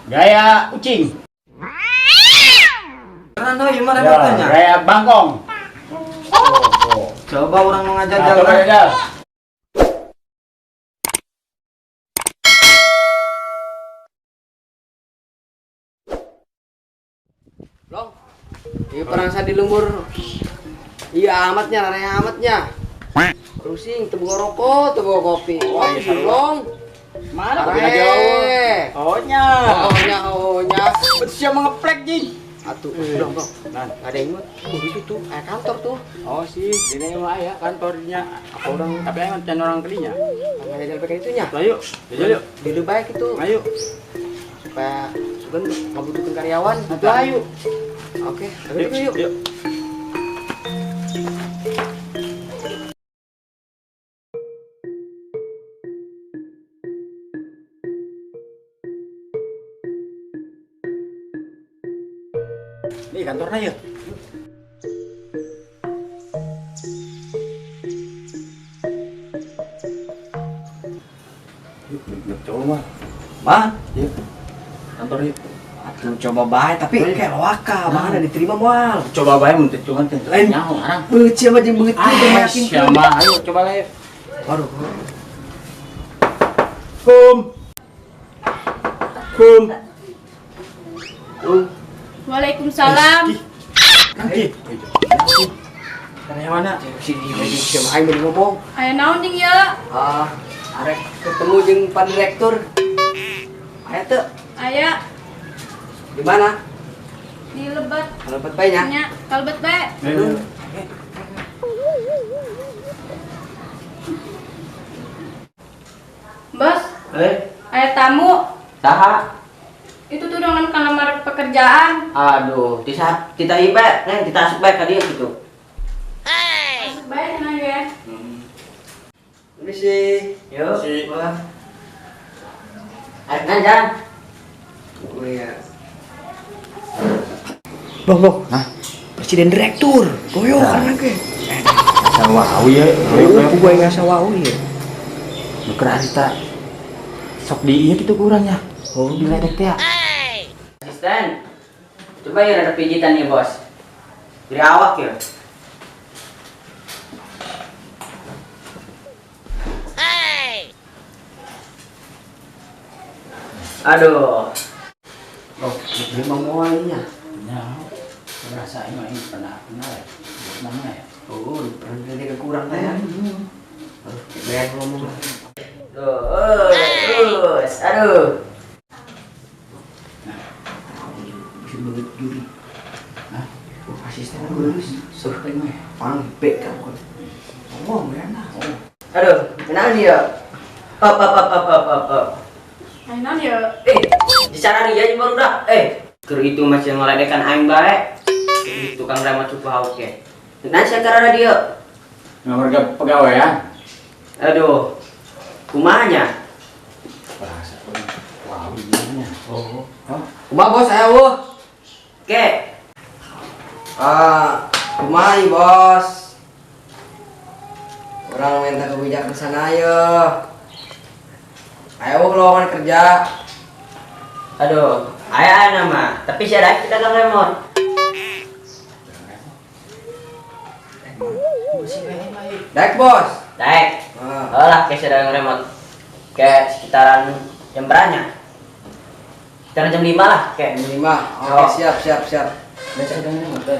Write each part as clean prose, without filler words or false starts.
Gaya kucing. Keren tuh gimana Ya, makanya? gaya bangkong. Coba orang mengajar Nah, coba jalan. jajal. Long, ini perang di lembur. Iya amatnya, raya amatnya. Rusing, tebu rokok, tebu kopi. Wah, long. Mana Are. kopinya jauh? Ohnya. Oh-nya. Betul mengeplek jing. Atuh, dong. Nah, Ada yang buat. Itu tuh, kantor tuh. oh sih, ini mah ya kantornya. Apa orang tapi yang can orang kelinya. Nggak jajal pakai itunya. Ayo, jajal yuk. Dulu baik itu. Ayo. Supaya sugan nggak butuhkan karyawan. Itu ayo. Oke, yuk. Yuk. Ini kantornya ya. Yuk, coba mah. Mah, Yuk. Kantor yuk. atuh coba baik tapi kayak loaka, mana diterima moal. Coba bae mun teh cuman teh. Lain. Nyaho arang. Beuci mah jeung beut teh yakin. Siapa? Ayo coba lah yuk. Waduh. Kum. Kum. Waalaikumsalam. Kaki. Karyawan mana? Sini lagi siapa aing mau ngomong. Aya naon jeung ieu? Arek ketemu jeung Pak Direktur. Aya teu Aya di mana? di Lebat Kalau bet bae nya. nya, kalbet bae. Bos, aya tamu. Saha? Itu tuh dengan lamar pekerjaan. Aduh, kita ibe, neng kita asup bae ka dieu gitu. Masuk bae cenah ya. Ini sih, yuk. Si. Wah. Ayo nanjan. Oh iya. Bong. Hah? Presiden direktur. Goyo karena ke. Sawawi ya. Aku gue nggak sawawi ya. Nuker kita sok di ieu kitu kurangnya. Oh, diledek teh. Asisten. Coba ya ada pijitan nih, Bos. Dari awak ya. Aduh. Oh, ini mau mulainya. Nyaho. Ngerasain mah ini pernah ya. Mana ya? Oh, pernah dia kurang teh ya. Aduh, banyak ngomong. Tuh, terus. Aduh. Bisa belut juri. Hah? Asisten lulus. Suruh Apa ini? pangpe kan. Ngomong ya nah. Aduh, kenapa dia? Up. Aya naon ya? Dicara dia baru dah. Keur itu masih ngeledekan aing bae. Tukang remote cukup haus ya. Nanti saya karena dia. Nomor pegawaian. Aduh. Kumanya? Bahasa wow, gimana? Oh. Kumaha bos saya wuh. Oke. Kumaha nih bos? Orang minta kebijaksanaan ayo. Ayo lowongan kerja. Aduh, aya nama, tapi saya kita dagang remote. Daek bos. Daek. Olah kayak saya dagang remote. Kayak sekitaran jam beranya. Sekitaran jam 5 lah, kayak jam 5. Oke, siap.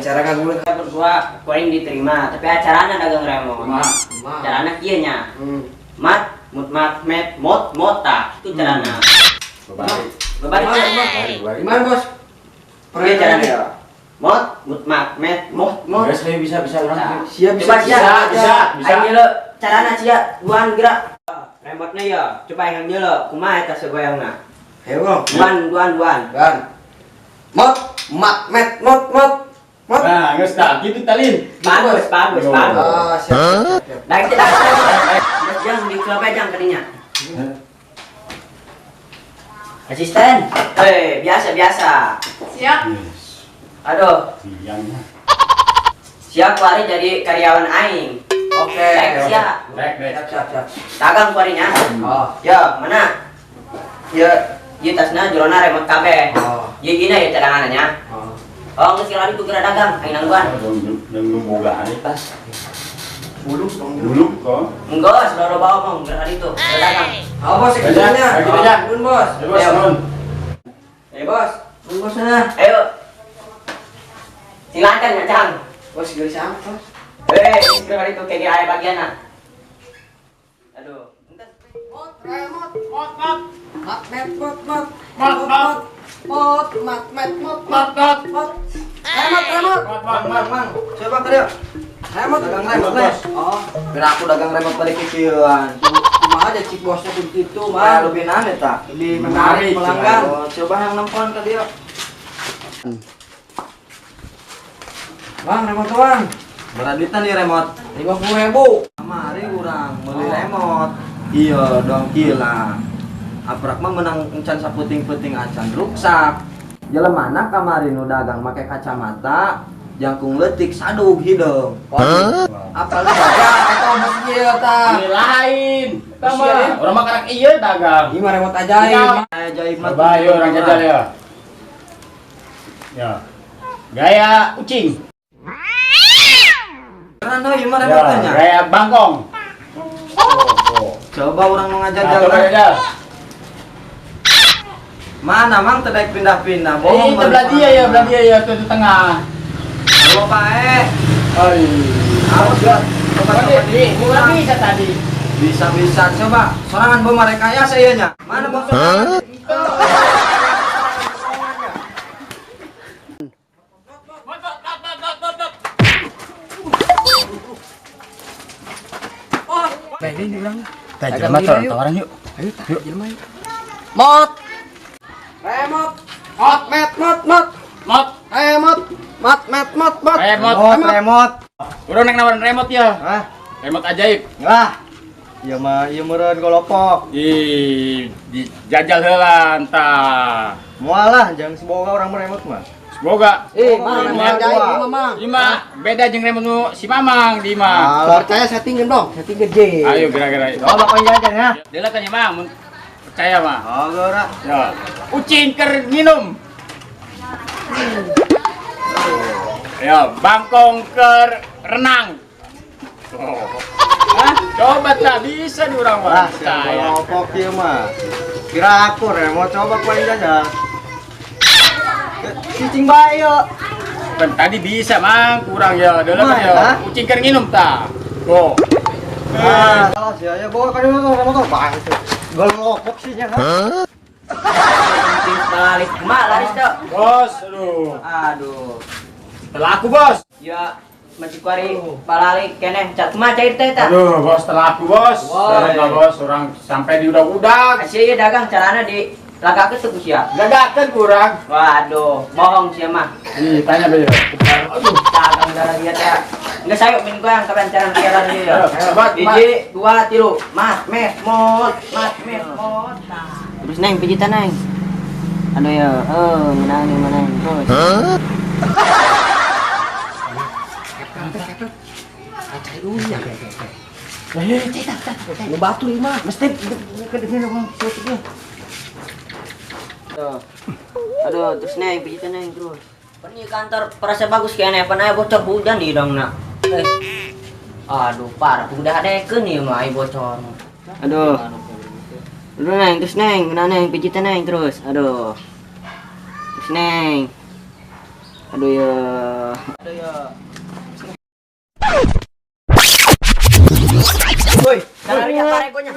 Cara ngagulit kita berdua, poin diterima, tapi acaranya dagang remote. Caranya kieu nya. Mat, mota, itu caranya. Babari. Gimana bos? Pergi caranya. Mot. Guys, saya bisa orang. Siap. Aing dulu carana cia duan gerak. Remote-nya ya. Coba yang dulu. Kumaha eta segoyangna? Ayo, Bang. Duan. Mot. Nah, geus tah kitu talin. Bagus. Oh, Siap. Daek tidak. Jangan dikelopejang kadinya. Asisten. Biasa. Siap. Aduh, Yang siap kuari jadi karyawan aing. Oke. Siap. Baik. Dagang kuarinya. Oh, ya, mana? Ya, Iya tasnya jorona remote kabeh. Oh. Iya gini ya cadangannya. Oh nggak sekali itu kira dagang, ayo nangguan. Nunggu boga ani tas. Buluk kok. Enggak, seluruh bawa mau kira itu kira dagang. Oh bos, sekitarnya. Ayo, kita aja. Nun bos. Bos, nun. Bos. Nun bos sana. Ayo. Silakan ya Cang. Bos gak bisa apa bos. Kira itu kayak gini ada bagian nah. Aduh. Mang. Coba kerja. Remote dagang remote bos. Oh, kira aku dagang remote balik kecilan. Cuma aja cik bosnya begitu, Mang. Lebih aneh tak? Lebih menarik pelanggan. Coba yang nempon ke dia. Bang, remote bang. Berapa nih remote? 50.000. Mari kurang beli remote. Iya, dong kila. Aprak mah menang encan saputing-puting acan ruksak. Jalan mana kamarin udah dagang pakai kacamata, jangkung letik sadug hidung. Apa lu dagang atau masih ta? Ini lain. Tambah. Orang makanan iya dagang. Ini mah remote ajaib. Ajaib mah. Coba yuk orang jajal ya. Ya. Gaya kucing. Keren tuh, ini mah Ya, remote-nya. gaya bangkong. Coba orang mengajar Nah, coba jalan. jajal. Mana mang tedek pindah-pindah. Bohong. Belah dia ya tuh di tengah. Halo Pak. Harus ya. coba Bukan bisa tadi. Bisa coba. Sorangan bom mereka ya sayanya. Mana bos? Ini bilang. Kita motor orang yuk. Ayo tak jelma yuk. Mot. Remote. Mot. Remote. Mot. Remote. Udah naik nawarin remote ya. Hah? Remote ajaib. Lah. Iya mah, iya meureun kolopok. Di jajal heula entah. Mualah jangan seboga orang remote mah. Semoga. Mana Ini remote ajaib ini mah. Ima beda jeung remote nu si Mamang di mah. Percaya settingin dong, setting gede. Ayo kira-kira. Coba kau jajan ya. Dia kan ya Mang, mun percaya mah. Oh, gora. Ya. Ucing ker nginum. Ya, bangkong ker renang. Oh. Hah? Coba tak bisa di orang Lah, percaya. kolopok ieu mah. Kira aku remote coba kau jajan. Cicing bae yuk. Kan tadi bisa Mang, kurang ya. Dia kan Hah? ya. Ucing ker nginum tak. Oh. Ah, salah sih ya. Bawa kali motor bang itu. Golopok sih nya. Balik mak laris dah. Bos, aduh. Aduh. Telaku, Bos. Ya masih kuari balik kene cat mah cair teh ta. Aduh, Bos, telaku, Bos. Wah. Enggak, Bos, orang sampai di udah-udah. Asyik ya dagang carana di lagakeun tuh sia. Gagakeun kurang. Waduh, bohong sia mah. Ih, tanya be. Aduh, dagang darah dia teh. Enggak sayuk min goyang kapan cara cara dia. Coba, Hiji, dua, tilu. Mas, mot. Terus neng pijitan neng. Aduh ya, menang terus. Cari dulu ya. Lu batu lima, mesti kedengeran bang. Aduh, terus neng pijitan neng terus. Ini kantor perasa bagus kayaknya, pan aya bocor hujan di dong nak. Aduh, parah udah ada nih mah ai bocor. Aduh. Aduh neng, terus neng, kena neng pijitan neng terus. Aduh. Terus neng. Aduh ya. Woi, jangan lihat parekonya.